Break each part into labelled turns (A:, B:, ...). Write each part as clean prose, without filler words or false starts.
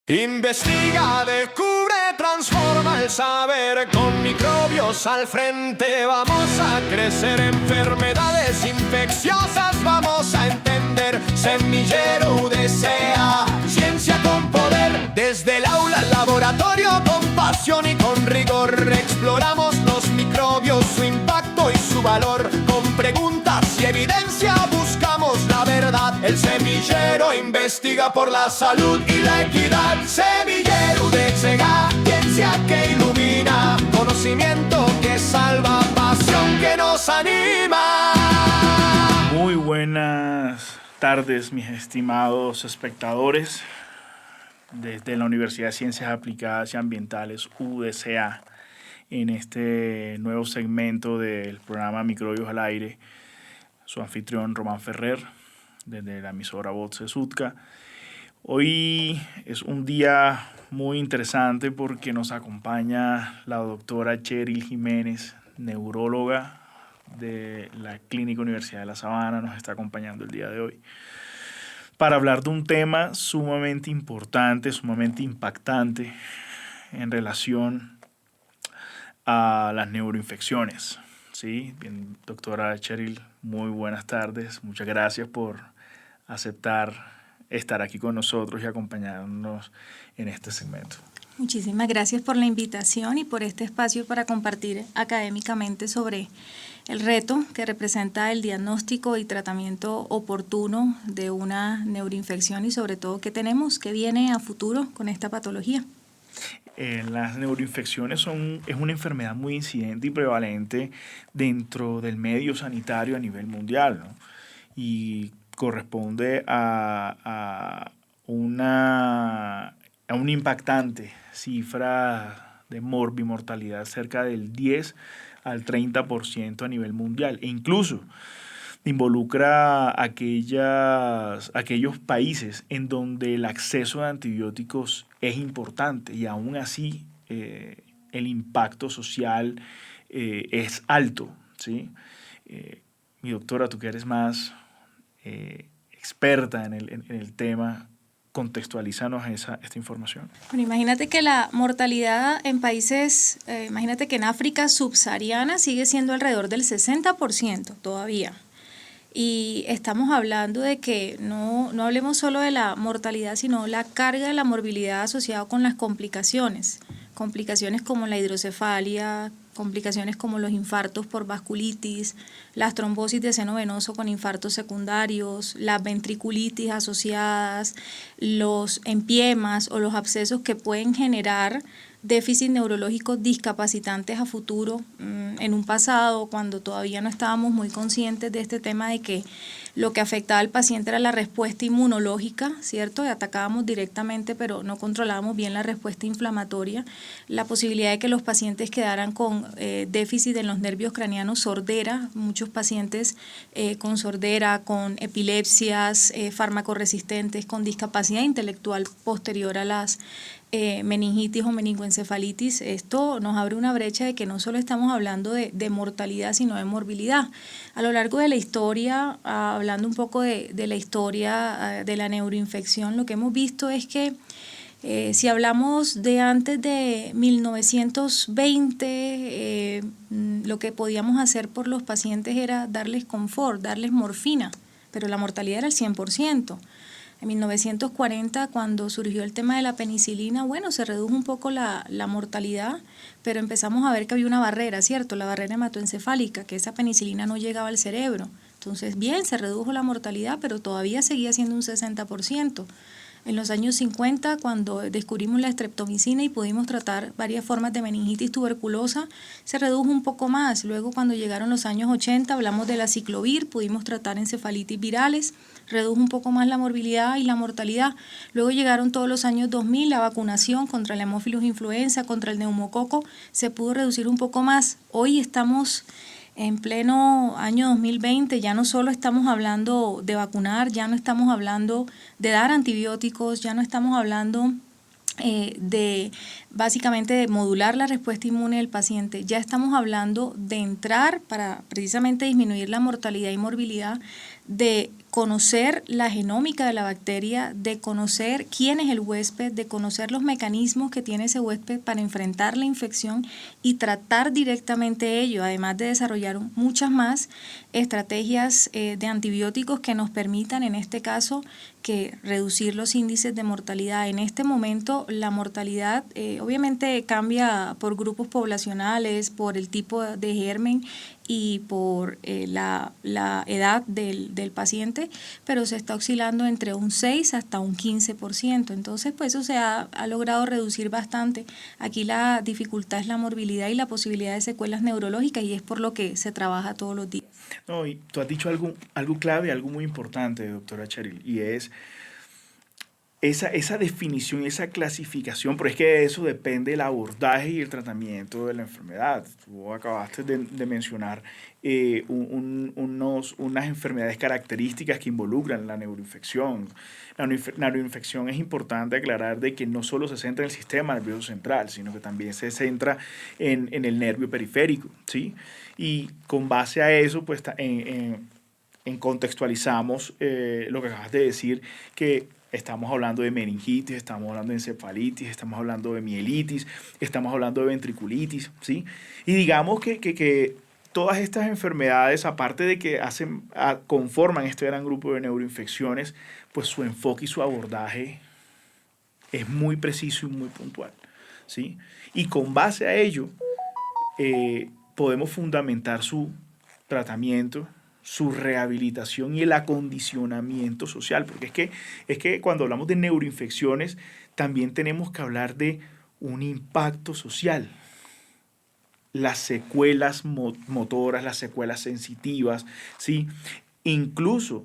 A: Investiga, descubre, transforma el saber. Con microbios al frente vamos a crecer. Enfermedades infecciosas vamos a entender. Semillero UDCA, ciencia con poder. Desde el aula al laboratorio, con pasión y con rigor. Exploramos los microbios, su impacto y su valor. Con preguntas y evidencia buscamos la verdad. El semillero investiga por la salud y la equidad. Semillero UDCA, ciencia que ilumina, conocimiento que salva, pasión que nos anima.
B: Muy buenas tardes, mis estimados espectadores. Desde la Universidad de Ciencias Aplicadas y Ambientales, UDCA, en este nuevo segmento del programa Microbios al Aire, su anfitrión Román Ferrer, desde la emisora Voz de Sudca. Hoy es un día muy interesante porque nos acompaña la doctora Cheryl Jiménez, neuróloga de la Clínica Universidad de La Sabana, nos está acompañando el día de hoy para hablar de un tema sumamente importante, sumamente impactante en relación a las neuroinfecciones. ¿Sí? Bien, doctora Cheryl, muy buenas tardes. Muchas gracias por aceptar estar aquí con nosotros y acompañarnos en este segmento.
C: Muchísimas gracias por la invitación y por este espacio para compartir académicamente sobre el reto que representa el diagnóstico y tratamiento oportuno de una neuroinfección y sobre todo qué viene a futuro con esta patología.
B: Las neuroinfecciones es una enfermedad muy incidente y prevalente dentro del medio sanitario a nivel mundial, ¿no? Y corresponde a una impactante cifra de morbimortalidad, cerca del 10 al 30% a nivel mundial, e incluso involucra aquellos países en donde el acceso a antibióticos es importante y aún así el impacto social es alto, ¿sí? Mi doctora, tú que eres más experta en el tema, contextualízanos esta información.
C: Bueno, imagínate que la mortalidad en países, imagínate que en África subsahariana sigue siendo alrededor del 60% todavía. Y estamos hablando de que no hablemos solo de la mortalidad, sino la carga de la morbilidad asociada con las complicaciones como la hidrocefalia, complicaciones como los infartos por vasculitis, las trombosis de seno venoso con infartos secundarios, las ventriculitis asociadas, los empiemas o los abscesos que pueden generar déficits neurológicos discapacitantes a futuro. En un pasado, cuando todavía no estábamos muy conscientes de este tema de que lo que afectaba al paciente era la respuesta inmunológica, ¿cierto? Y atacábamos directamente, pero no controlábamos bien la respuesta inflamatoria. La posibilidad de que los pacientes quedaran con déficit en los nervios craneanos, sordera, muchos pacientes con sordera, con epilepsias, farmacoresistentes, con discapacidad intelectual posterior a las meningitis o meningoencefalitis. Esto nos abre una brecha de que no solo estamos hablando de mortalidad, sino de morbilidad. A lo largo de la historia, hablando un poco de la historia de la neuroinfección, lo que hemos visto es que si hablamos de antes de 1920, lo que podíamos hacer por los pacientes era darles confort, darles morfina, pero la mortalidad era el 100%. En 1940, cuando surgió el tema de la penicilina, bueno, se redujo un poco la mortalidad, pero empezamos a ver que había una barrera, ¿cierto? La barrera hematoencefálica, que esa penicilina no llegaba al cerebro. Entonces, bien, se redujo la mortalidad, pero todavía seguía siendo un 60%. En los años 50, cuando descubrimos la streptomicina y pudimos tratar varias formas de meningitis tuberculosa, se redujo un poco más. Luego, cuando llegaron los años 80, hablamos de la ciclovir, pudimos tratar encefalitis virales, redujo un poco más la morbilidad y la mortalidad. Luego llegaron todos los años 2000, la vacunación contra la Haemophilus influenza, contra el neumococo, se pudo reducir un poco más. Hoy estamos en pleno año 2020, ya no solo estamos hablando de vacunar, ya no estamos hablando de dar antibióticos, ya no estamos hablando básicamente de modular la respuesta inmune del paciente. Ya estamos hablando de entrar para precisamente disminuir la mortalidad y morbilidad, de conocer la genómica de la bacteria, de conocer quién es el huésped, de conocer los mecanismos que tiene ese huésped para enfrentar la infección y tratar directamente ello, además de desarrollar muchas más estrategias de antibióticos que nos permitan, en este caso, que reducir los índices de mortalidad. En este momento la mortalidad obviamente cambia por grupos poblacionales, por el tipo de germen y por la edad del paciente, pero se está oscilando entre un 6 hasta un 15%. Entonces, pues eso se ha logrado reducir bastante. Aquí la dificultad es la morbilidad y la posibilidad de secuelas neurológicas, y es por lo que se trabaja todos los días.
B: No, y tú has dicho algo clave, algo muy importante, doctora Cheryl, y es esa definición, esa clasificación, pero es que de eso depende el abordaje y el tratamiento de la enfermedad. Tú acabaste de mencionar unas enfermedades características que involucran la neuroinfección. La neuroinfección es importante aclarar de que no solo se centra en el sistema nervioso central, sino que también se centra en el nervio periférico, ¿sí? Y con base a eso, pues contextualizamos lo que acabas de decir, que estamos hablando de meningitis, estamos hablando de encefalitis, estamos hablando de mielitis, estamos hablando de ventriculitis, ¿sí? Y digamos que todas estas enfermedades, aparte de que conforman este gran grupo de neuroinfecciones, pues su enfoque y su abordaje es muy preciso y muy puntual, ¿sí? Y con base a ello, podemos fundamentar su tratamiento, su rehabilitación y el acondicionamiento social, porque es que cuando hablamos de neuroinfecciones también tenemos que hablar de un impacto social, las secuelas motoras, las secuelas sensitivas, ¿sí? Incluso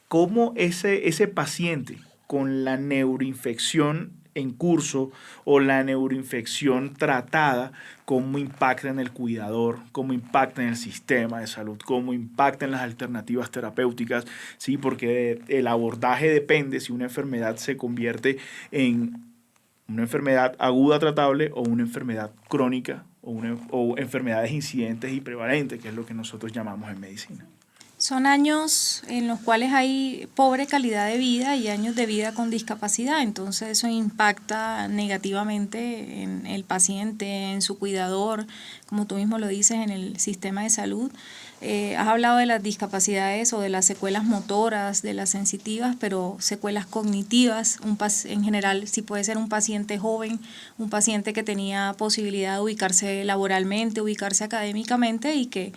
B: cómo ese paciente con la neuroinfección en curso o la neuroinfección tratada, cómo impacta en el cuidador, cómo impacta en el sistema de salud, cómo impacta en las alternativas terapéuticas, ¿sí? Porque el abordaje depende si una enfermedad se convierte en una enfermedad aguda tratable o una enfermedad crónica o enfermedades incidentes y prevalentes, que es lo que nosotros llamamos en medicina.
C: Son años en los cuales hay pobre calidad de vida y años de vida con discapacidad, entonces eso impacta negativamente en el paciente, en su cuidador, como tú mismo lo dices, en el sistema de salud. Has hablado de las discapacidades o de las secuelas motoras, de las sensitivas, pero secuelas cognitivas, en general, si puede ser un paciente joven, un paciente que tenía posibilidad de ubicarse laboralmente, ubicarse académicamente y que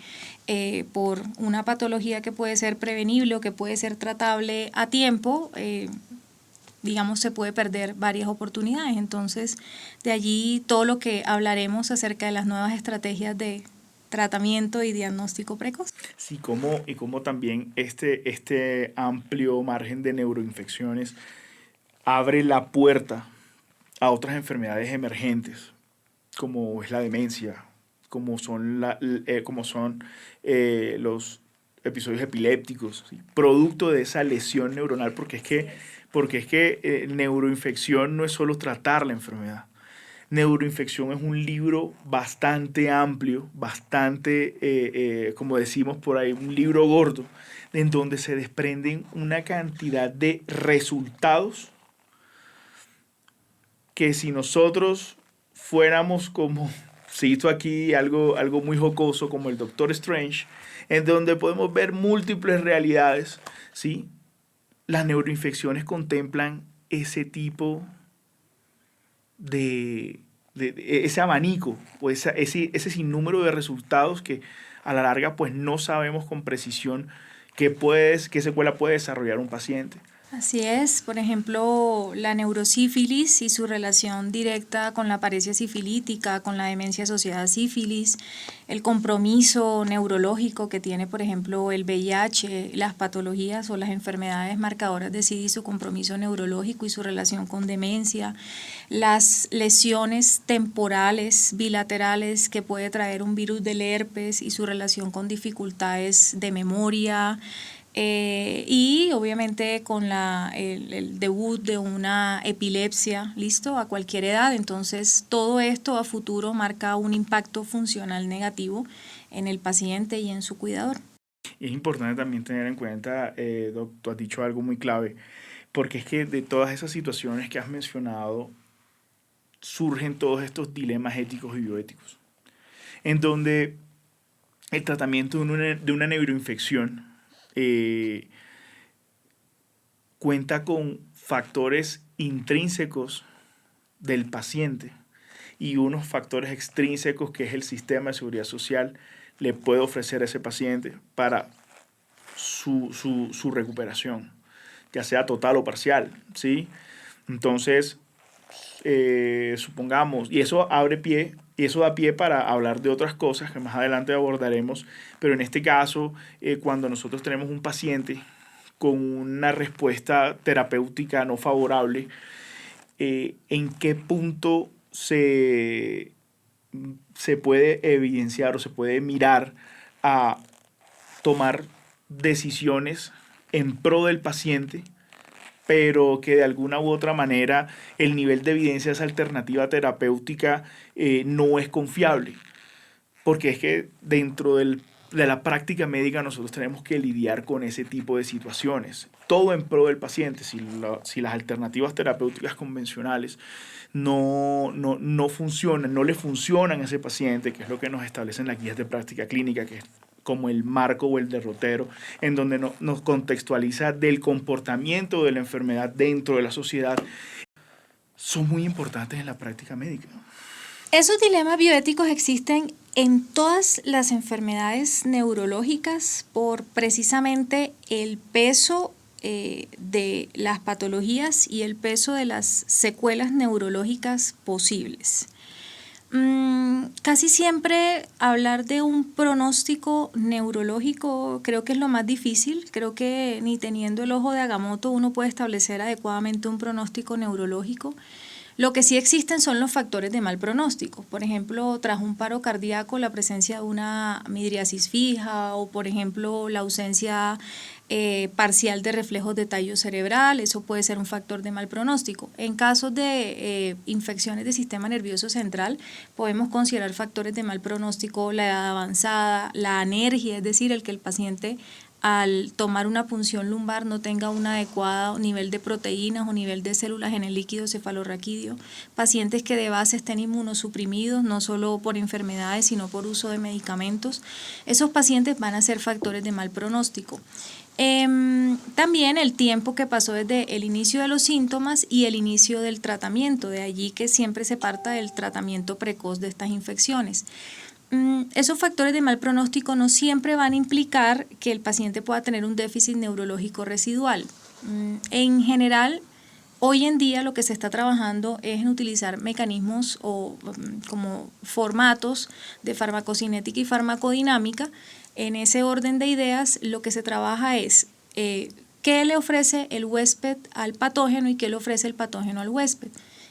C: por una patología que puede ser prevenible o que puede ser tratable a tiempo, digamos, se puede perder varias oportunidades. Entonces, de allí todo lo que hablaremos acerca de las nuevas estrategias de tratamiento y diagnóstico precoz.
B: Sí, como también este amplio margen de neuroinfecciones abre la puerta a otras enfermedades emergentes, como es la demencia, como son los episodios epilépticos, ¿sí? Producto de esa lesión neuronal, porque es que neuroinfección no es solo tratar la enfermedad. Neuroinfección es un libro bastante amplio, bastante, como decimos por ahí, un libro gordo, en donde se desprenden una cantidad de resultados que si nosotros fuéramos como, cito aquí algo muy jocoso, como el Doctor Strange, en donde podemos ver múltiples realidades, ¿sí? Las neuroinfecciones contemplan ese tipo de ese abanico o ese sinnúmero de resultados que a la larga pues no sabemos con precisión qué secuela puede desarrollar un paciente.
C: Así es, por ejemplo, la neurosífilis y su relación directa con la paresia sifilítica, con la demencia asociada a sífilis, el compromiso neurológico que tiene, por ejemplo, el VIH, las patologías o las enfermedades marcadoras de SIDA y su compromiso neurológico y su relación con demencia, las lesiones temporales bilaterales que puede traer un virus del herpes y su relación con dificultades de memoria, y obviamente con el debut de una epilepsia, listo, a cualquier edad. Entonces todo esto a futuro marca un impacto funcional negativo en el paciente y en su cuidador.
B: Y es importante también tener en cuenta, Doc, tú has dicho algo muy clave, porque es que de todas esas situaciones que has mencionado surgen todos estos dilemas éticos y bioéticos, en donde el tratamiento de una neuroinfección eh, cuenta con factores intrínsecos del paciente y unos factores extrínsecos que es el sistema de seguridad social le puede ofrecer a ese paciente para su recuperación, ya sea total o parcial, ¿sí? Entonces, supongamos, y eso abre pie, y eso da pie para hablar de otras cosas que más adelante abordaremos, pero en este caso, cuando nosotros tenemos un paciente con una respuesta terapéutica no favorable, ¿en qué punto se puede evidenciar o se puede mirar a tomar decisiones en pro del paciente, pero que de alguna u otra manera el nivel de evidencia de esa alternativa terapéutica no es confiable? Porque es que dentro de la práctica médica nosotros tenemos que lidiar con ese tipo de situaciones. Todo en pro del paciente. Si las alternativas terapéuticas convencionales no funcionan, no le funcionan a ese paciente, que es lo que nos establecen las guías de práctica clínica, que es como el marco o el derrotero, en donde nos contextualiza del comportamiento de la enfermedad dentro de la sociedad, son muy importantes en la práctica médica.
C: Esos dilemas bioéticos existen en todas las enfermedades neurológicas por precisamente el peso de las patologías y el peso de las secuelas neurológicas posibles. Casi siempre hablar de un pronóstico neurológico creo que es lo más difícil. Creo que ni teniendo el ojo de Agamotto uno puede establecer adecuadamente un pronóstico neurológico. Lo que sí existen son los factores de mal pronóstico. Por ejemplo, tras un paro cardíaco, la presencia de una midriasis fija o, por ejemplo, la ausencia parcial de reflejos de tallo cerebral, eso puede ser un factor de mal pronóstico. En casos de infecciones del sistema nervioso central, podemos considerar factores de mal pronóstico la edad avanzada, la anergia, es decir, el que el paciente al tomar una punción lumbar no tenga un adecuado nivel de proteínas o nivel de células en el líquido cefalorraquídeo, pacientes que de base estén inmunosuprimidos, no solo por enfermedades, sino por uso de medicamentos. Esos pacientes van a ser factores de mal pronóstico. También el tiempo que pasó desde el inicio de los síntomas y el inicio del tratamiento, de allí que siempre se parta del tratamiento precoz de estas infecciones. Esos factores de mal pronóstico no siempre van a implicar que el paciente pueda tener un déficit neurológico residual. En general, hoy en día lo que se está trabajando es en utilizar mecanismos o como formatos de farmacocinética y farmacodinámica. En ese orden de ideas, lo que se trabaja es qué le ofrece el huésped al patógeno y qué le ofrece el patógeno al huésped.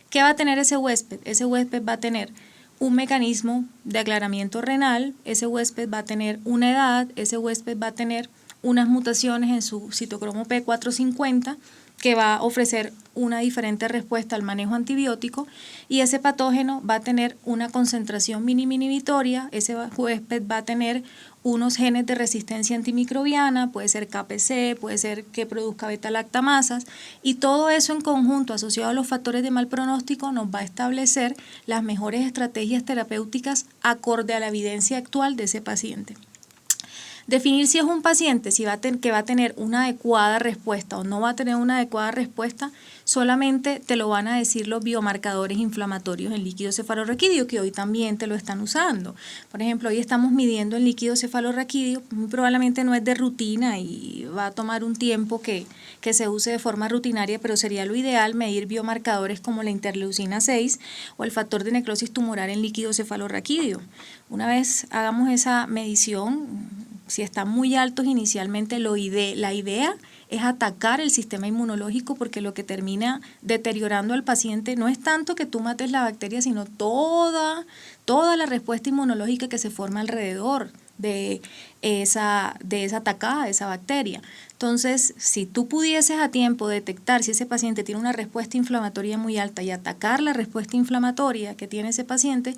C: ¿Qué va a tener ese huésped? Ese huésped va a tener un mecanismo de aclaramiento renal, ese huésped va a tener una edad, ese huésped va a tener unas mutaciones en su citocromo P450 que va a ofrecer una diferente respuesta al manejo antibiótico, y ese patógeno va a tener una concentración mínima inhibitoria, ese huésped va a tener unos genes de resistencia antimicrobiana, puede ser KPC, puede ser que produzca beta-lactamasas, y todo eso en conjunto asociado a los factores de mal pronóstico nos va a establecer las mejores estrategias terapéuticas acorde a la evidencia actual de ese paciente. Definir si es un paciente que va a tener una adecuada respuesta o no va a tener una adecuada respuesta, solamente te lo van a decir los biomarcadores inflamatorios en líquido cefalorraquídeo, que hoy también te lo están usando. Por ejemplo, hoy estamos midiendo el líquido cefalorraquídeo, muy probablemente no es de rutina y va a tomar un tiempo que se use de forma rutinaria, pero sería lo ideal medir biomarcadores como la interleucina 6 o el factor de necrosis tumoral en líquido cefalorraquídeo. Una vez hagamos esa medición, si están muy altos inicialmente, la idea es atacar el sistema inmunológico, porque lo que termina deteriorando al paciente no es tanto que tú mates la bacteria, sino toda la respuesta inmunológica que se forma alrededor de esa atacada, de esa bacteria. Entonces, si tú pudieses a tiempo detectar si ese paciente tiene una respuesta inflamatoria muy alta y atacar la respuesta inflamatoria que tiene ese paciente,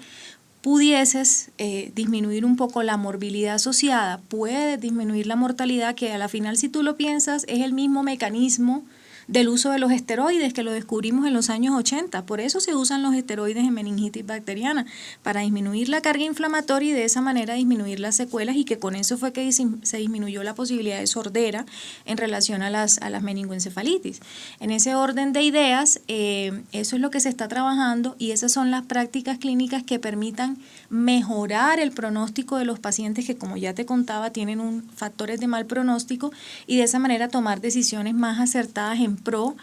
C: pudieses disminuir un poco la morbilidad asociada, puedes disminuir la mortalidad, que a la final, si tú lo piensas, es el mismo mecanismo del uso de los esteroides, que lo descubrimos en los años 80. Por eso se usan los esteroides en meningitis bacteriana, para disminuir la carga inflamatoria y de esa manera disminuir las secuelas, y que con eso fue que se disminuyó la posibilidad de sordera en relación a las meningoencefalitis. En ese orden de ideas, eso es lo que se está trabajando, y esas son las prácticas clínicas que permitan mejorar el pronóstico de los pacientes que, como ya te contaba, tienen factores de mal pronóstico, y de esa manera tomar decisiones más acertadas en pro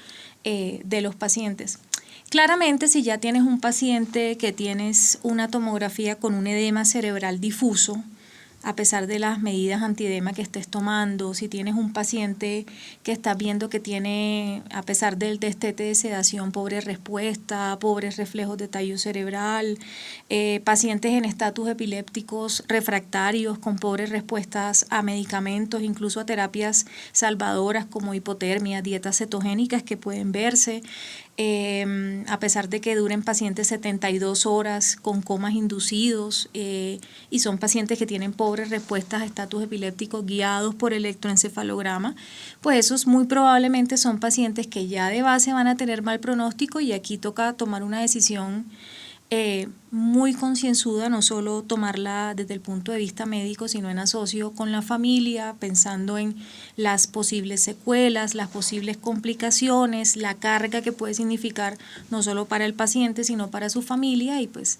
C: de los pacientes. Claramente, si ya tienes un paciente que tienes una tomografía con un edema cerebral difuso, a pesar de las medidas antiedema que estés tomando, si tienes un paciente que estás viendo que tiene, a pesar del destete de sedación, pobre respuesta, pobres reflejos de tallo cerebral, pacientes en estatus epilépticos refractarios con pobres respuestas a medicamentos, incluso a terapias salvadoras como hipotermia, dietas cetogénicas que pueden verse, a pesar de que duren pacientes 72 horas con comas inducidos, y son pacientes que tienen pobres respuestas a estatus epilépticos guiados por electroencefalograma, pues esos muy probablemente son pacientes que ya de base van a tener mal pronóstico, y aquí toca tomar una decisión muy concienzuda, no solo tomarla desde el punto de vista médico, sino en asocio con la familia, pensando en las posibles secuelas, las posibles complicaciones, la carga que puede significar no solo para el paciente, sino para su familia, y pues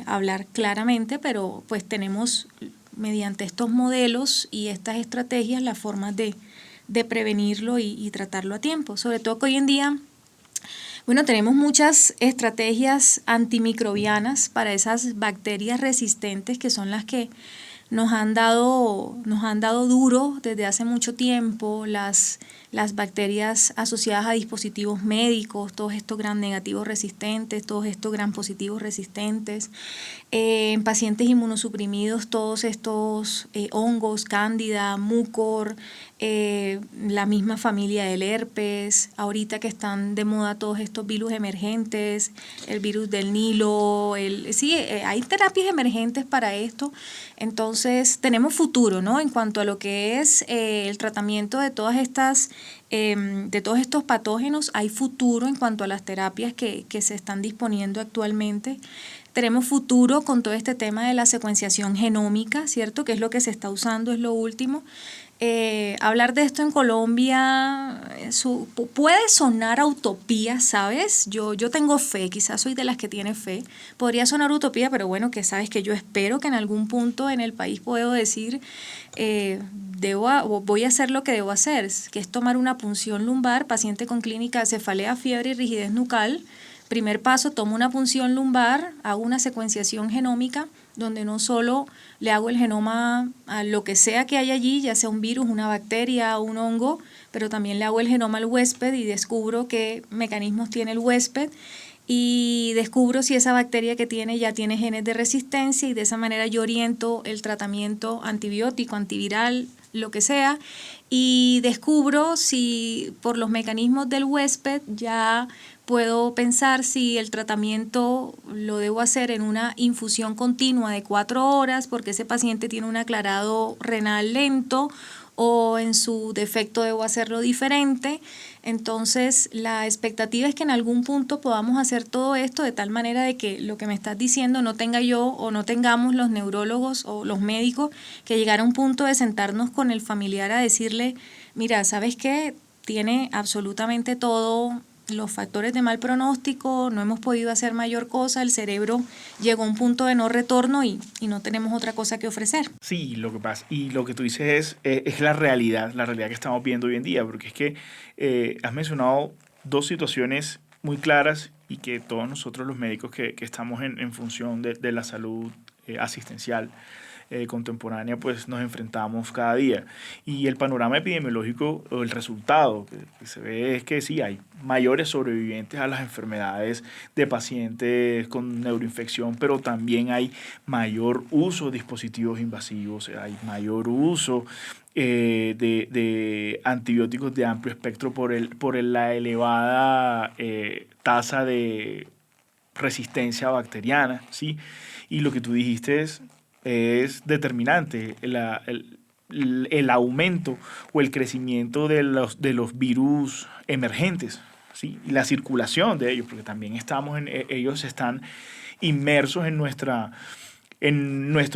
C: hablar claramente, pero pues tenemos mediante estos modelos y estas estrategias las formas de prevenirlo y tratarlo a tiempo. Sobre todo que hoy en día, bueno, tenemos muchas estrategias antimicrobianas para esas bacterias resistentes, que son las que nos han dado duro desde hace mucho tiempo, las bacterias asociadas a dispositivos médicos, todos estos gram negativos resistentes, todos estos gram positivos resistentes, en pacientes inmunosuprimidos, todos estos hongos, cándida, mucor, la misma familia del herpes, ahorita que están de moda todos estos virus emergentes, el virus del Nilo, hay terapias emergentes para esto. Entonces tenemos futuro, ¿no? En cuanto a lo que es el tratamiento de todas estas de todos estos patógenos, hay futuro en cuanto a las terapias que se están disponiendo actualmente. Tenemos futuro con todo este tema de la secuenciación genómica, ¿cierto? Que es lo que se está usando, es lo último. Hablar de esto en Colombia puede sonar a utopía, ¿sabes? Yo tengo fe, quizás soy de las que tiene fe. Podría sonar utopía, pero bueno, que sabes que yo espero que en algún punto en el país puedo decir, voy a hacer lo que debo hacer, que es tomar una punción lumbar, paciente con clínica de cefalea, fiebre y rigidez nucal. Primer paso, tomo una punción lumbar, hago una secuenciación genómica, donde no solo le hago el genoma a lo que sea que hay allí, ya sea un virus, una bacteria, un hongo, pero también le hago el genoma al huésped y descubro qué mecanismos tiene el huésped, y descubro si esa bacteria que tiene ya tiene genes de resistencia, y de esa manera yo oriento el tratamiento antibiótico, antiviral, lo que sea, y descubro si por los mecanismos del huésped ya puedo pensar si el tratamiento lo debo hacer en una infusión continua de 4 horas porque ese paciente tiene un aclarado renal lento, o en su defecto debo hacerlo diferente. Entonces la expectativa es que en algún punto podamos hacer todo esto de tal manera de que lo que me estás diciendo no tenga yo o no tengamos los neurólogos o los médicos que llegar a un punto de sentarnos con el familiar a decirle, mira, ¿sabes qué? Tiene absolutamente todo, los factores de mal pronóstico, no hemos podido hacer mayor cosa, el cerebro llegó a un punto de no retorno y no tenemos otra cosa que ofrecer.
B: Sí, lo que pasa, y lo que tú dices es la realidad que estamos viendo hoy en día, porque es que has mencionado dos situaciones muy claras y que todos nosotros los médicos que estamos en función de la salud asistencial contemporánea, pues nos enfrentamos cada día. Y el panorama epidemiológico, o el resultado que se ve, es que sí, hay mayores sobrevivientes a las enfermedades de pacientes con neuroinfección, pero también hay mayor uso de dispositivos invasivos, hay mayor uso de antibióticos de amplio espectro por la elevada tasa de resistencia bacteriana, ¿sí? Y lo que tú dijiste es determinante, el aumento o el crecimiento de los virus emergentes, ¿sí? Y la circulación de ellos, porque también ellos están inmersos en nuestro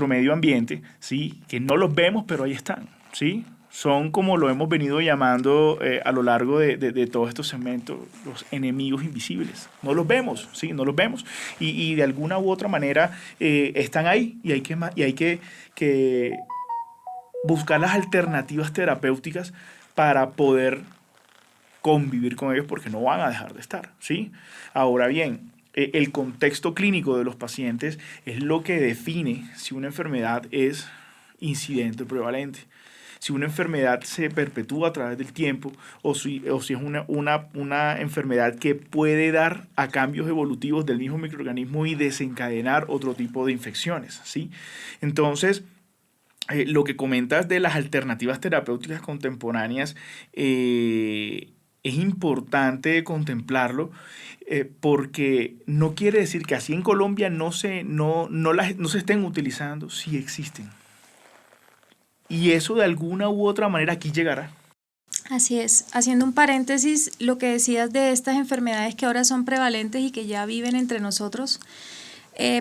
B: medio ambiente, ¿sí? Que no los vemos, pero ahí están, ¿sí? Son, como lo hemos venido llamando a lo largo de todos estos segmentos, los enemigos invisibles. No los vemos, ¿sí? No los vemos. Y de alguna u otra manera están ahí y hay que buscar las alternativas terapéuticas para poder convivir con ellos, porque no van a dejar de estar, ¿sí? Ahora bien, el contexto clínico de los pacientes es lo que define si una enfermedad es incidente o prevalente. Si una enfermedad se perpetúa a través del tiempo o si es una enfermedad que puede dar a cambios evolutivos del mismo microorganismo y desencadenar otro tipo de infecciones, ¿sí? Entonces, lo que comentas de las alternativas terapéuticas contemporáneas es importante contemplarlo, porque no quiere decir que así en Colombia no se estén utilizando, sí existen. Y eso de alguna u otra manera aquí llegará.
C: Así es. Haciendo un paréntesis, lo que decías de estas enfermedades que ahora son prevalentes y que ya viven entre nosotros,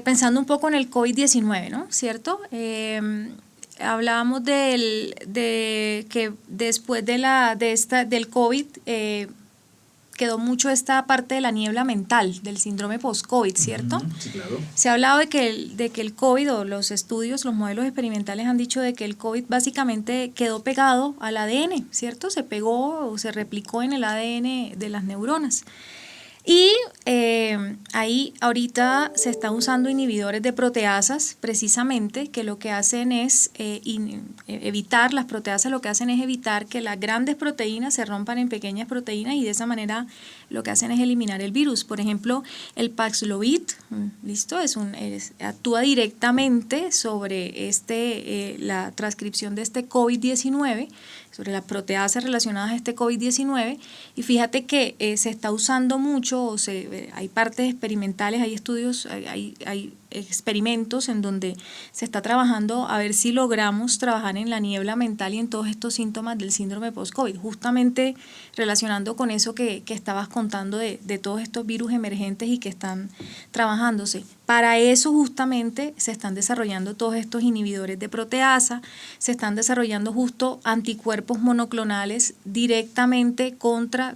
C: pensando un poco en el COVID-19, ¿no? ¿Cierto? Hablábamos de que después del COVID quedó mucho esta parte de la niebla mental, del síndrome post-COVID, ¿cierto?
B: Sí, claro.
C: Se ha hablado de que el COVID, o los estudios, los modelos experimentales han dicho de que el COVID básicamente quedó pegado al ADN, ¿cierto? Se pegó o se replicó en el ADN de las neuronas. Y ahí ahorita se están usando inhibidores de proteasas, precisamente, que lo que hacen es evitar, las proteasas lo que hacen es evitar que las grandes proteínas se rompan en pequeñas proteínas, y de esa manera lo que hacen es eliminar el virus. Por ejemplo, el Paxlovid, ¿listo? Actúa directamente sobre la transcripción de este COVID-19, sobre las proteasas relacionadas a este COVID-19, y fíjate que se está usando mucho, hay partes experimentales, hay estudios, hay experimentos en donde se está trabajando a ver si logramos trabajar en la niebla mental y en todos estos síntomas del síndrome post-COVID, justamente relacionando con eso que estabas contando de todos estos virus emergentes y que están trabajándose. Para eso justamente se están desarrollando todos estos inhibidores de proteasa, se están desarrollando justo anticuerpos monoclonales directamente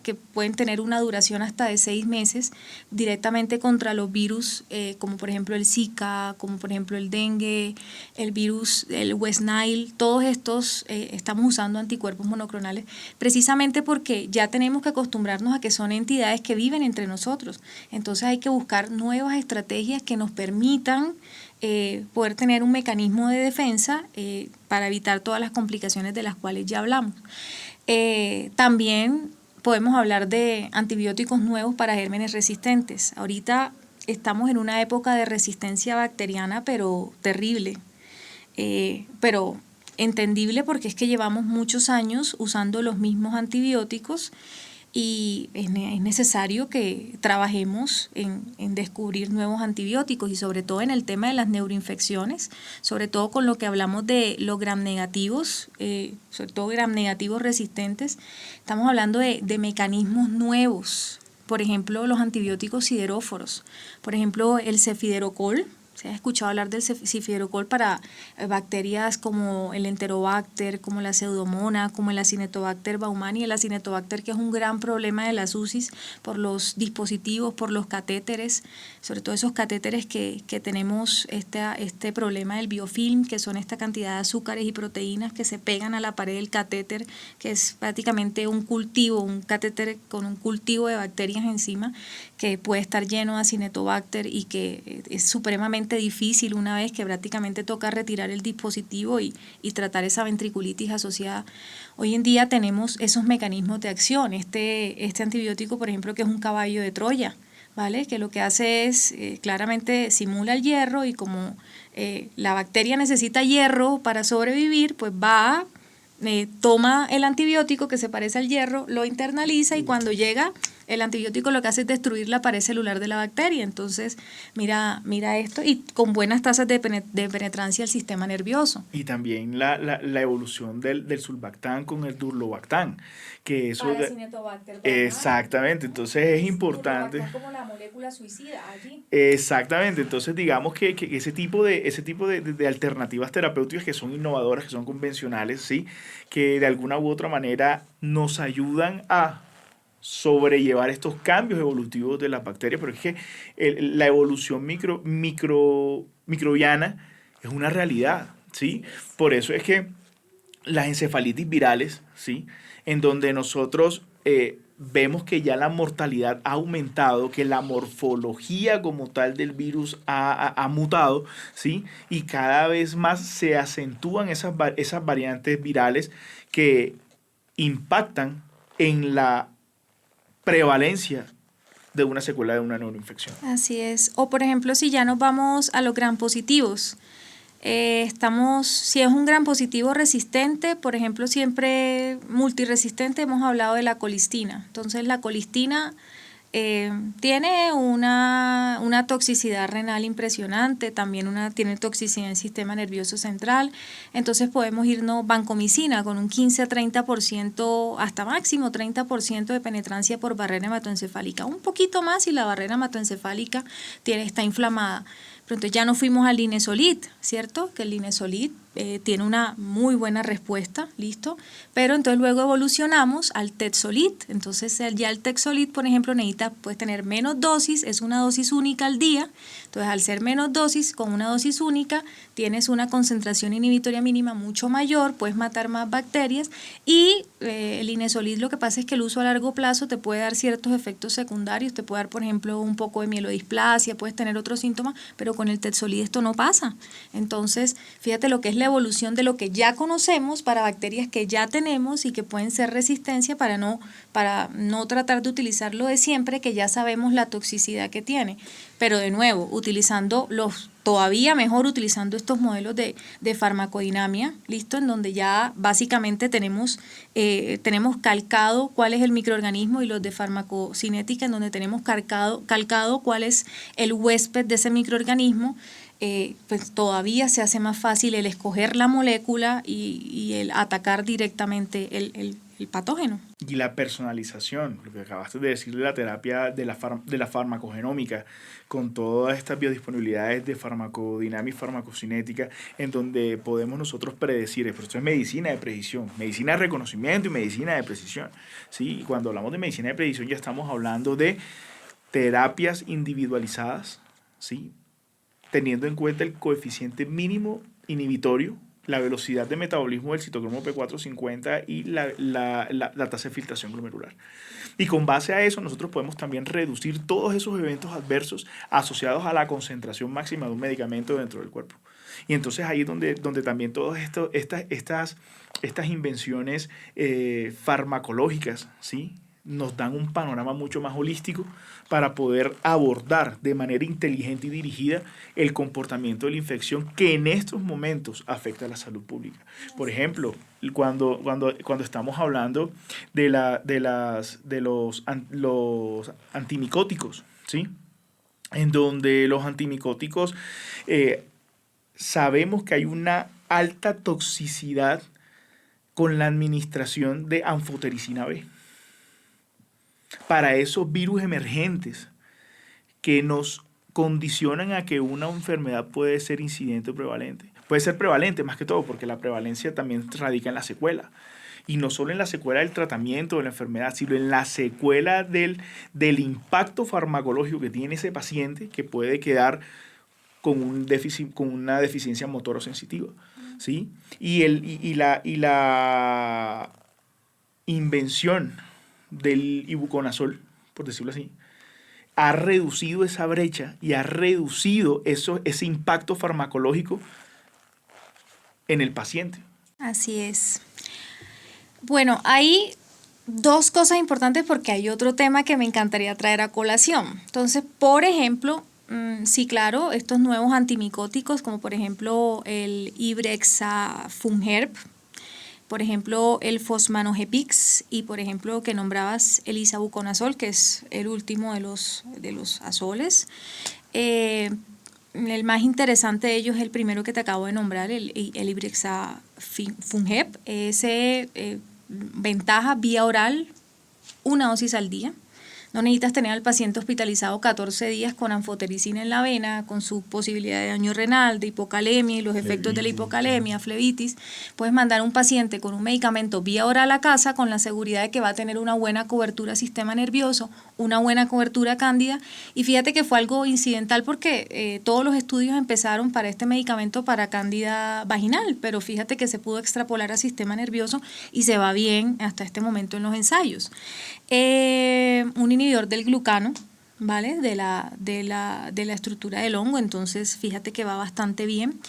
C: que pueden tener una duración hasta de 6 meses, directamente contra los virus, como por ejemplo el Zika, como por ejemplo el dengue, el virus, el West Nile, todos estos estamos usando anticuerpos monoclonales, precisamente porque ya tenemos que acostumbrarnos a que son entidades que viven entre nosotros. Entonces hay que buscar nuevas estrategias que nos permitan poder tener un mecanismo de defensa para evitar todas las complicaciones de las cuales ya hablamos. También podemos hablar de antibióticos nuevos para gérmenes resistentes. Ahorita estamos en una época de resistencia bacteriana, pero terrible, pero entendible porque es que llevamos muchos años usando los mismos antibióticos, y es necesario que trabajemos en descubrir nuevos antibióticos, y sobre todo en el tema de las neuroinfecciones, sobre todo con lo que hablamos de los gram negativos, sobre todo gram negativos resistentes. Estamos hablando de mecanismos nuevos, por ejemplo los antibióticos sideróforos, por ejemplo el cefiderocol. Se ha escuchado hablar del cefiderocol para bacterias como el Enterobacter, como la Pseudomonas, como el Acinetobacter baumannii, el Acinetobacter, que es un gran problema de las UCIs por los dispositivos, por los catéteres, sobre todo esos catéteres que tenemos este problema del biofilm, que son esta cantidad de azúcares y proteínas que se pegan a la pared del catéter, que es prácticamente un catéter con un cultivo de bacterias encima, que puede estar lleno de Acinetobacter y que es supremamente difícil una vez que prácticamente toca retirar el dispositivo y tratar esa ventriculitis asociada. Hoy en día tenemos esos mecanismos de acción. Este antibiótico, por ejemplo, que es un caballo de Troya, ¿vale? Que lo que hace es claramente simula el hierro, y como la bacteria necesita hierro para sobrevivir, pues toma el antibiótico que se parece al hierro, lo internaliza, y cuando llega el antibiótico lo que hace es destruir la pared celular de la bacteria. Entonces, mira esto, y con buenas tasas de penetrancia al sistema nervioso.
B: Y también la evolución del sulbactán con el durlobactán, que eso... Exactamente, entonces es importante.
C: Como la molécula suicida allí.
B: Exactamente, entonces digamos que ese tipo de alternativas terapéuticas que son innovadoras, que son convencionales, ¿sí? Que de alguna u otra manera nos ayudan a sobrellevar estos cambios evolutivos de las bacterias, pero es que la evolución microbiana es una realidad, ¿sí? Por eso es que las encefalitis virales, ¿sí? En donde nosotros vemos que ya la mortalidad ha aumentado, que la morfología como tal del virus ha mutado, ¿sí? Y cada vez más se acentúan esas variantes virales que impactan en la prevalencia de una secuela de una neuroinfección.
C: Así es. O por ejemplo, si ya nos vamos a los gram positivos, si es un gram positivo resistente, por ejemplo, siempre multiresistente, hemos hablado de la colistina. Entonces, la colistina tiene una toxicidad renal impresionante, también tiene toxicidad en el sistema nervioso central. Entonces, podemos irnos vancomicina con un 15 a 30%, hasta máximo 30% de penetrancia por barrera hematoencefálica. Un poquito más si la barrera hematoencefálica está inflamada. Pero entonces ya nos fuimos al linezolid, ¿cierto? Que el linezolid tiene una muy buena respuesta, ¿listo? Pero entonces luego evolucionamos al Tedsolid. Entonces ya el Tedsolid, por ejemplo, puedes tener menos dosis, es una dosis única al día. Entonces al ser menos dosis, con una dosis única, tienes una concentración inhibitoria mínima mucho mayor, puedes matar más bacterias. Y el linezolid, lo que pasa es que el uso a largo plazo te puede dar ciertos efectos secundarios, te puede dar, por ejemplo, un poco de mielodisplasia, puedes tener otros síntomas, pero con el Tedsolid esto no pasa. Entonces, fíjate lo que es la evolución de lo que ya conocemos para bacterias que ya tenemos y que pueden ser resistencia para no tratar de utilizar lo de siempre, que ya sabemos la toxicidad que tiene. Pero de nuevo, todavía mejor utilizando estos modelos de farmacodinamia, ¿listo? En donde ya básicamente tenemos calcado cuál es el microorganismo, y los de farmacocinética en donde tenemos calcado cuál es el huésped de ese microorganismo. Pues todavía se hace más fácil el escoger la molécula y el atacar directamente el patógeno.
B: Y la personalización, lo que acabaste de decir de la terapia de la farmacogenómica, con todas estas biodisponibilidades de farmacodinamia y farmacocinética, en donde podemos nosotros predecir. Pero esto es medicina de precisión, medicina de reconocimiento y medicina de precisión, ¿sí? Y cuando hablamos de medicina de precisión ya estamos hablando de terapias individualizadas, ¿sí? Teniendo en cuenta el coeficiente mínimo inhibitorio, la velocidad de metabolismo del citocromo P450 y la tasa de filtración glomerular. Y con base a eso nosotros podemos también reducir todos esos eventos adversos asociados a la concentración máxima de un medicamento dentro del cuerpo. Y entonces ahí es donde también todas estas invenciones farmacológicas, ¿sí?, nos dan un panorama mucho más holístico para poder abordar de manera inteligente y dirigida el comportamiento de la infección que en estos momentos afecta a la salud pública. Por ejemplo, cuando estamos hablando de los antimicóticos, ¿sí?, en donde los antimicóticos sabemos que hay una alta toxicidad con la administración de anfotericina B. Para esos virus emergentes que nos condicionan a que una enfermedad puede ser incidente o prevalente. Puede ser prevalente más que todo porque la prevalencia también radica en la secuela. Y no solo en la secuela del tratamiento de la enfermedad, sino en la secuela del impacto farmacológico que tiene ese paciente, que puede quedar con una deficiencia motora sensitiva, ¿sí? Y la invención del ibuconazol, por decirlo así, ha reducido esa brecha y ha reducido ese impacto farmacológico en el paciente.
C: Así es. Bueno, hay dos cosas importantes porque hay otro tema que me encantaría traer a colación. Entonces, por ejemplo, sí, claro, estos nuevos antimicóticos, como por ejemplo el Ibrexafungerp, por ejemplo, el fosmanogepix y, por ejemplo, que nombrabas el isavuconazol, que es el último de los azoles. El más interesante de ellos es el primero que te acabo de nombrar, el ibrexafunhep. Ese ventaja vía oral, una dosis al día. No necesitas tener al paciente hospitalizado 14 días con anfotericina en la vena, con su posibilidad de daño renal, de hipocalemia y los efectos de la hipocalemia, flebitis. Puedes mandar a un paciente con un medicamento vía oral a casa con la seguridad de que va a tener una buena cobertura sistema nervioso, una buena cobertura cándida. Y fíjate que fue algo incidental porque todos los estudios empezaron para este medicamento para cándida vaginal, pero fíjate que se pudo extrapolar a sistema nervioso y se va bien hasta este momento en los ensayos. Un inhibidor del glucano, ¿vale? De la estructura del hongo, entonces fíjate que va bastante bien.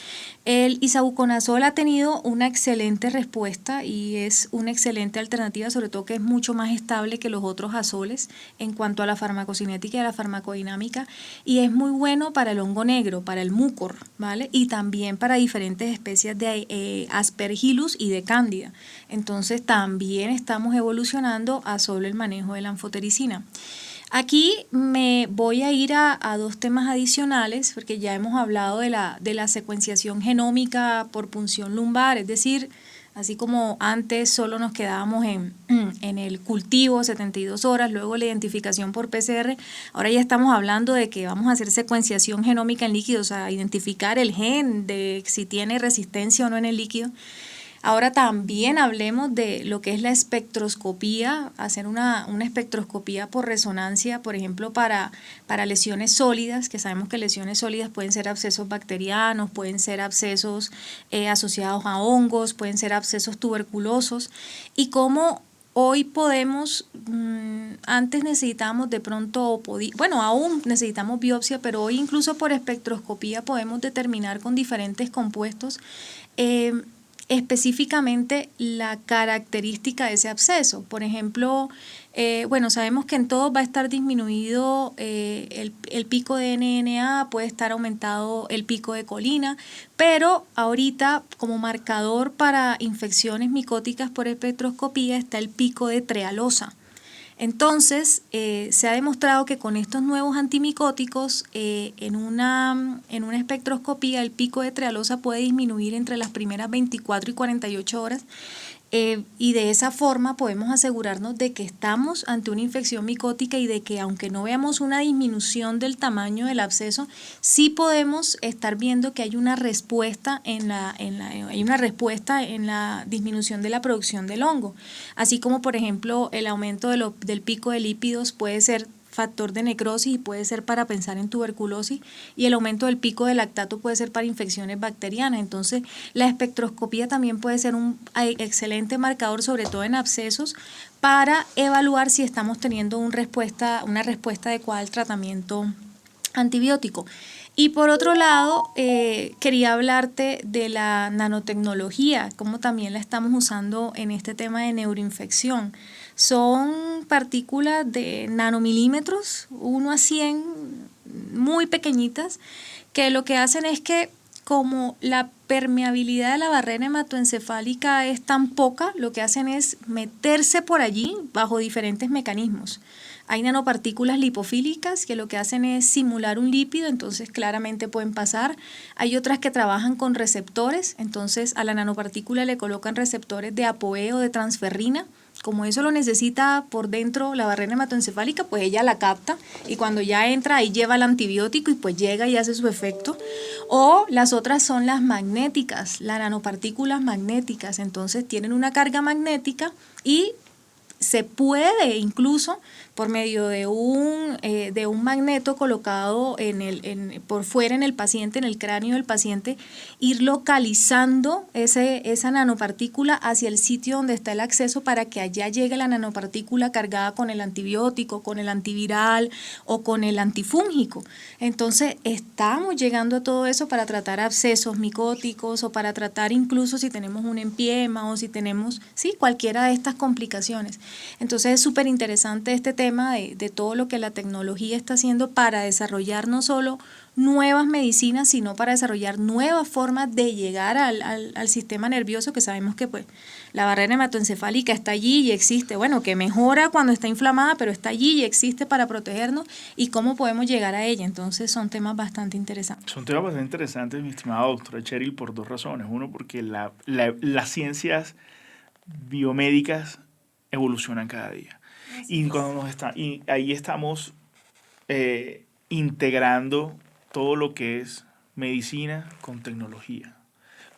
C: El isavuconazol ha tenido una excelente respuesta y es una excelente alternativa, sobre todo que es mucho más estable que los otros azoles en cuanto a la farmacocinética y a la farmacodinámica, y es muy bueno para el hongo negro, para el mucor, ¿vale? Y también para diferentes especies de Aspergillus y de Cándida. Entonces también estamos evolucionando a solo el manejo de la anfotericina. Aquí me voy a ir a dos temas adicionales, porque ya hemos hablado de la secuenciación genómica por punción lumbar, es decir, así como antes solo nos quedábamos en el cultivo 72 horas, luego la identificación por PCR, ahora ya estamos hablando de que vamos a hacer secuenciación genómica en líquidos, o sea, identificar el gen de si tiene resistencia o no en el líquido. Ahora también hablemos de lo que es la espectroscopía, hacer una espectroscopía por resonancia, por ejemplo, para lesiones sólidas, que sabemos que lesiones sólidas pueden ser abscesos bacterianos, pueden ser abscesos asociados a hongos, pueden ser abscesos tuberculosos, y cómo hoy podemos, antes necesitábamos de pronto, aún necesitamos biopsia, pero hoy incluso por espectroscopía podemos determinar con diferentes compuestos específicamente la característica de ese absceso. Por ejemplo, sabemos que en todo va a estar disminuido el pico de NNA, puede estar aumentado el pico de colina, pero ahorita como marcador para infecciones micóticas por espectroscopía está el pico de trealosa. Entonces, se ha demostrado que con estos nuevos antimicóticos, en una espectroscopía, el pico de trealosa puede disminuir entre las primeras 24 y 48 horas, y de esa forma podemos asegurarnos de que estamos ante una infección micótica y de que, aunque no veamos una disminución del tamaño del absceso, sí podemos estar viendo que hay una respuesta en la disminución de la producción del hongo, así como por ejemplo el aumento del pico de lípidos puede ser factor de necrosis y puede ser para pensar en tuberculosis, y el aumento del pico de lactato puede ser para infecciones bacterianas. Entonces, la espectroscopía también puede ser un excelente marcador, sobre todo en abscesos, para evaluar si estamos teniendo una respuesta adecuada al tratamiento antibiótico. Y por otro lado, quería hablarte de la nanotecnología, cómo también la estamos usando en este tema de neuroinfección. Son partículas de nanomilímetros, 1 a 100, muy pequeñitas, que lo que hacen es que, como la permeabilidad de la barrera hematoencefálica es tan poca, lo que hacen es meterse por allí bajo diferentes mecanismos. Hay nanopartículas lipofílicas que lo que hacen es simular un lípido, entonces claramente pueden pasar. Hay otras que trabajan con receptores, entonces a la nanopartícula le colocan receptores de ApoE o de transferrina. Como eso lo necesita por dentro la barrera hematoencefálica, pues ella la capta y cuando ya entra ahí lleva el antibiótico y pues llega y hace su efecto. O las otras son las magnéticas, las nanopartículas magnéticas, entonces tienen una carga magnética y se puede incluso por medio de un magneto colocado por fuera en el paciente, en el cráneo del paciente, ir localizando esa nanopartícula hacia el sitio donde está el acceso para que allá llegue la nanopartícula cargada con el antibiótico, con el antiviral o con el antifúngico. Entonces estamos llegando a todo eso para tratar abscesos micóticos o para tratar incluso si tenemos un empiema o si tenemos cualquiera de estas complicaciones. Entonces es súper interesante este tema de todo lo que la tecnología está haciendo para desarrollar no solo nuevas medicinas, sino para desarrollar nuevas formas de llegar al sistema nervioso, que sabemos que pues la barrera hematoencefálica está allí y existe, bueno, que mejora cuando está inflamada, pero está allí y existe para protegernos, y cómo podemos llegar a ella. Entonces son temas bastante interesantes.
B: Son temas bastante interesantes, mi estimada doctora Cheryl, por dos razones. Uno, porque las ciencias biomédicas evolucionan cada día. Y ahí estamos integrando todo lo que es medicina con tecnología,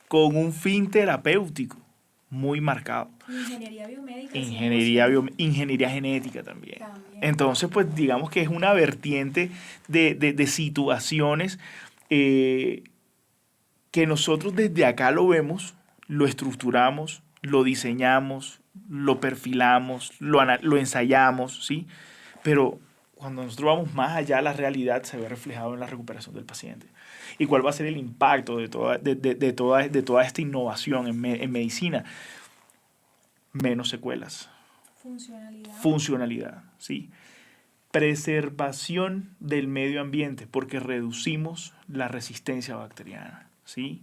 B: con un fin terapéutico muy marcado.
C: Ingeniería biomédica.
B: Ingeniería genética también. Entonces, pues digamos que es una vertiente de situaciones que nosotros desde acá lo vemos, lo estructuramos, lo diseñamos, lo perfilamos, lo ensayamos, ¿sí? Pero cuando nosotros vamos más allá, la realidad se ve reflejado en la recuperación del paciente. ¿Y cuál va a ser el impacto de toda esta innovación en medicina? Menos secuelas. Funcionalidad, ¿sí? Preservación del medio ambiente, porque reducimos la resistencia bacteriana, ¿sí?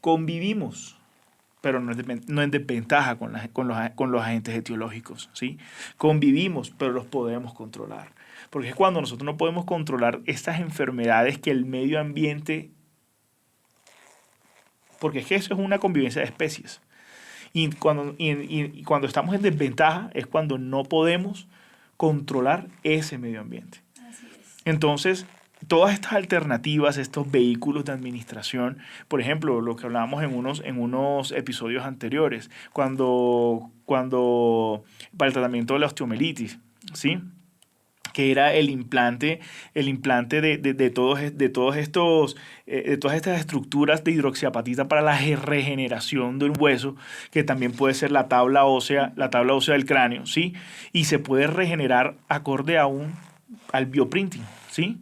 B: Convivimos, pero no en desventaja con los agentes etiológicos, ¿sí? Convivimos, pero los podemos controlar. Porque es cuando nosotros no podemos controlar estas enfermedades que el medio ambiente... Porque es que eso es una convivencia de especies. Y cuando estamos en desventaja es cuando no podemos controlar ese medio ambiente.
C: Así es.
B: Entonces, todas estas alternativas, estos vehículos de administración, por ejemplo, lo que hablábamos en unos episodios anteriores, cuando para el tratamiento de la osteomelitis, ¿sí? Que era el implante de todas estas estructuras de hidroxiapatita para la regeneración del hueso, que también puede ser la tabla ósea del cráneo, ¿sí? Y se puede regenerar acorde al bioprinting, ¿sí?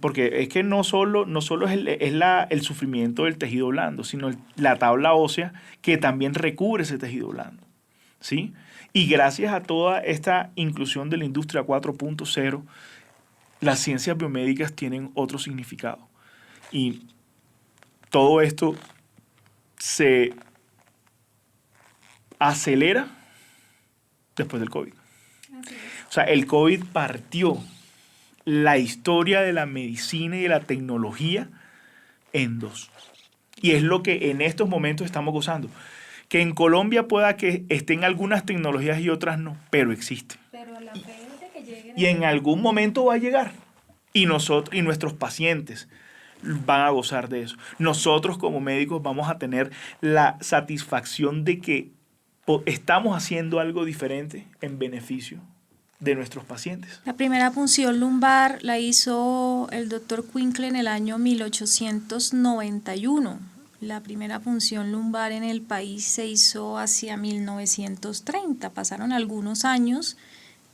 B: Porque es que no solo es el sufrimiento del tejido blando, sino la tabla ósea que también recubre ese tejido blando, ¿sí? Y gracias a toda esta inclusión de la industria 4.0, las ciencias biomédicas tienen otro significado. Y todo esto se acelera después del COVID. O sea, el COVID partió la historia de la medicina y de la tecnología en dos. Y es lo que en estos momentos estamos gozando. Que en Colombia pueda que estén algunas tecnologías y otras no, pero existen.
C: Pero la fe es de que lleguen.
B: Y en algún momento va a llegar. Y nosotros y nuestros pacientes van a gozar de eso. Nosotros como médicos vamos a tener la satisfacción de que estamos haciendo algo diferente en beneficio de nuestros pacientes.
C: La primera punción lumbar la hizo el doctor Quinkle en el año 1891. La primera punción lumbar en el país se hizo hacia 1930. Pasaron algunos años,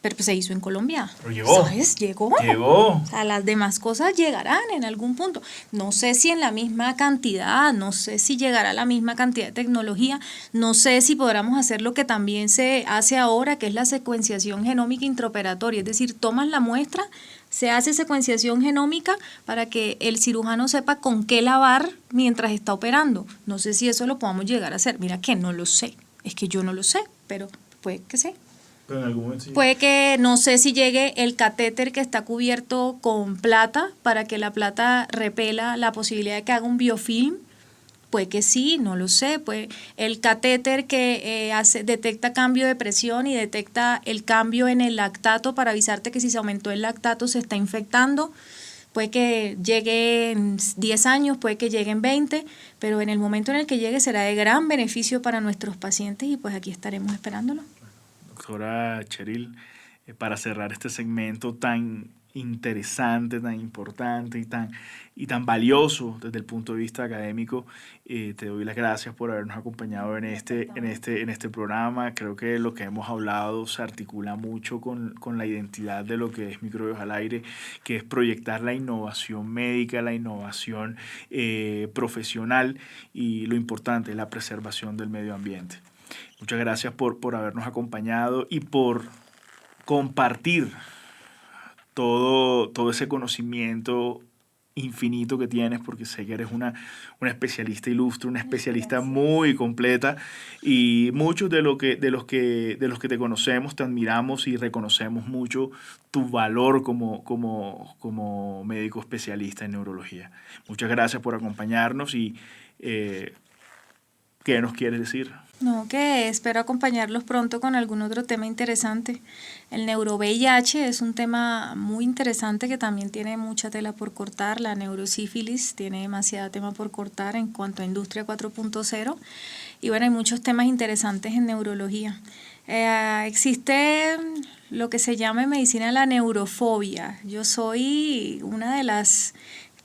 C: pero pues se hizo en Colombia.
B: Pero llegó.
C: ¿Sabes? Llegó. O sea, las demás cosas llegarán en algún punto. No sé si en la misma cantidad, no sé si llegará la misma cantidad de tecnología, no sé si podamos hacer lo que también se hace ahora, que es la secuenciación genómica intraoperatoria. Es decir, tomas la muestra, se hace secuenciación genómica para que el cirujano sepa con qué lavar mientras está operando. No sé si eso lo podamos llegar a hacer. Mira que no lo sé. Es que yo no lo sé, pero puede que sí.
B: Pero en algún momento sí.
C: Puede que, no sé si llegue el catéter que está cubierto con plata para que la plata repela la posibilidad de que haga un biofilm. Puede que sí, no lo sé. Pues el catéter que detecta cambio de presión y detecta el cambio en el lactato para avisarte que si se aumentó el lactato se está infectando. Puede que llegue en 10 años, puede que llegue en 20, pero en el momento en el que llegue será de gran beneficio para nuestros pacientes y pues aquí estaremos esperándolo.
B: Doctora Cheryl, para cerrar este segmento tan interesante, tan importante y tan valioso desde el punto de vista académico, te doy las gracias por habernos acompañado en este programa. Creo que lo que hemos hablado se articula mucho con la identidad de lo que es Microbios al Aire, que es proyectar la innovación médica, la innovación profesional y lo importante, la preservación del medio ambiente. Muchas gracias por habernos acompañado y por compartir todo ese conocimiento infinito que tienes, porque sé que eres una especialista ilustre, una especialista muy completa, y muchos de los que te conocemos te admiramos y reconocemos mucho tu valor como médico especialista en neurología. Muchas gracias por acompañarnos y ¿qué nos quieres decir?
C: No, que espero acompañarlos pronto con algún otro tema interesante. El neuro-VIH es un tema muy interesante que también tiene mucha tela por cortar. La neurosífilis tiene demasiado tema por cortar en cuanto a Industria 4.0. Y bueno, hay muchos temas interesantes en neurología. Existe lo que se llama en medicina la neurofobia. Yo soy una de las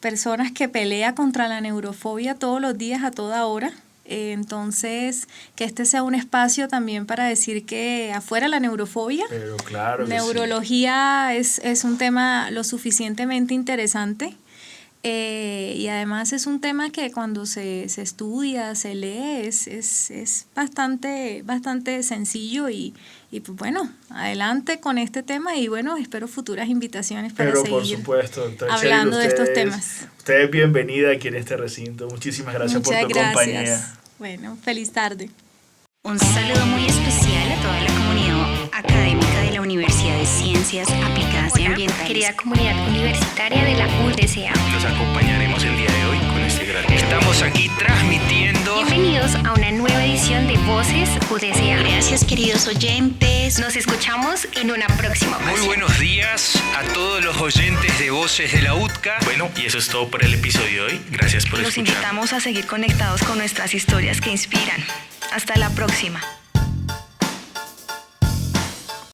C: personas que pelea contra la neurofobia todos los días, a toda hora. Entonces, que este sea un espacio también para decir que afuera la neurofobia.
B: Pero claro que
C: neurología sí. es un tema lo suficientemente interesante, y además es un tema que cuando se estudia, se lee, es bastante sencillo y pues bueno, adelante con este tema y bueno, espero futuras invitaciones para seguir
B: por supuesto, doctora
C: hablando
B: Cheryl,
C: de estos temas.
B: Usted es bienvenida aquí en este recinto. Muchísimas gracias por tu compañía.
C: Bueno, feliz tarde.
D: Un saludo muy especial a toda la comunidad académica de la Universidad de Ciencias Aplicadas y Ambientales.
E: Querida comunidad universitaria de la UDCA.
F: Los acompañaremos el día de hoy con este gran... Estamos aquí transmitiendo...
E: Bienvenidos a una nueva edición de Voces UDCA.
D: Gracias, queridos oyentes.
E: Nos escuchamos en una próxima ocasión.
F: Muy buenos días a todos los oyentes de Voces de la UTCA. Bueno, y eso es todo por el episodio de hoy. Gracias por
D: Los
F: escuchar.
D: invitamos a seguir conectados con nuestras historias que inspiran. Hasta la próxima.